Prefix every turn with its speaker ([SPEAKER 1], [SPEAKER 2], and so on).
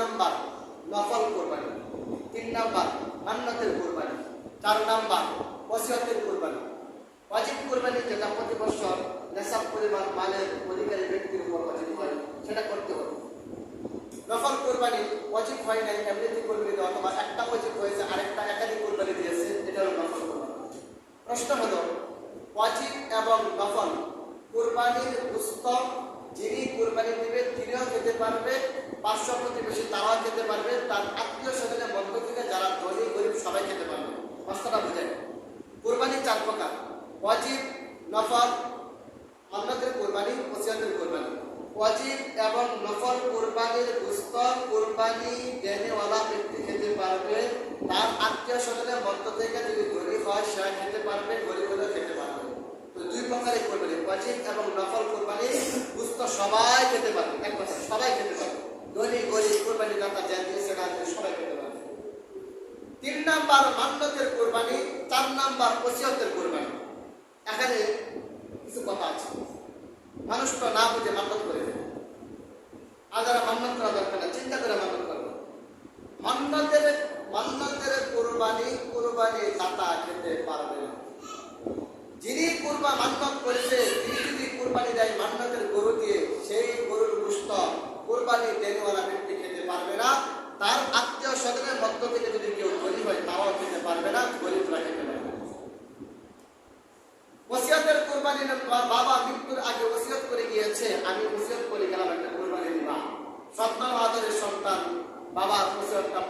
[SPEAKER 1] Number নফল কোরবানি, 3 number মান্নাতের কোরবানি, 4 নাম্বার ওসিয়তের কোরবানি। ওয়াজিব কোরবানি যেটা প্রতি বছর নেশাব পরিমাণ মালের অধিকারী ব্যক্তির উপর ওয়াজিব হয় সেটা করতে হবে। নফল কোরবানি ওয়াজিব হয় নাই, এমনিতে কোরবানি দেওয়া, অথবা একটা ওয়াজিব হয়েছে আরেকটা একাধিক কোরবানি দিয়েছে, এটা হলো নফল কোরবানি। প্রশ্ন হলো ওয়াজিব এবং নফল কোরবানির গোশত যিনি কোরবানি দিবে তিনিও খেতে পারবে, পার্শ্ব প্রতিবেশী তারাও খেতে পারবে, তার আত্মীয় স্বজনের মধ্য থেকে যারা ধনী গরিব সবাই খেতে পারবে। প্রশ্নটা বুঝেন। কোরবানি 4 প্রকার: ওয়াজিব, নফল, মান্নাতের কোরবানি, ওসিয়তের কোরবানি। ওয়াজিব এবং নফল কোরবানির গোশত কোরবানি দেনেওয়ালা ব্যক্তি খেতে পারবে, তার আত্মীয় স্বজনের মধ্য থেকে যদি ধনী হয় সে খেতে পারবে, গরিব হলেও খেতে পারবে। তো 2 প্রকারের কোরবানি, ওয়াজিব এবং নফল কোরবানি গোশত সবাই খেতে পারবে, এক কথা সবাই খেতে পারবে, ধনী গরিব কোরবানি দাতা যা দিয়েছে না দিয়েছে সবাই খেতে পারবে। 3 নাম্বার মান্নাতের কোরবানি, 4 নাম্বার ওসিয়তের কোরবানি। এখানে কিছু কথা আছে, মানুষ তো না বুঝে মান্নাত করে দেবে, আর যারা মান্নাত করা দরকার না, চিন্তা করে মান্নাত করবে। মান্নাতের কোরবানি দাতা খেতে পারবে না। যিনি মান্নাত করেছে তিনি যদি কোরবানি দেয় মান্নাতের গরু দিয়ে, সেই গরুর গোশত কোরবানি দেনেওয়ালা ব্যক্তি খেতে পারবে না, তার আত্মীয় স্বজনের মধ্য থেকে যদি কেউ ধনী হয় তারাও খেতে পারবে না, গরিবরা খেতে পারবে না। ওসিয়তের কোরবানি, বাবা মৃত্যুর আগে ওসিয়ত করে গিয়েছে, আমি ওসিয়ত করে গেলাম একটা কোরবানি দিবা, সন্তান আদরের সন্তান বাবার ওসিয়তটা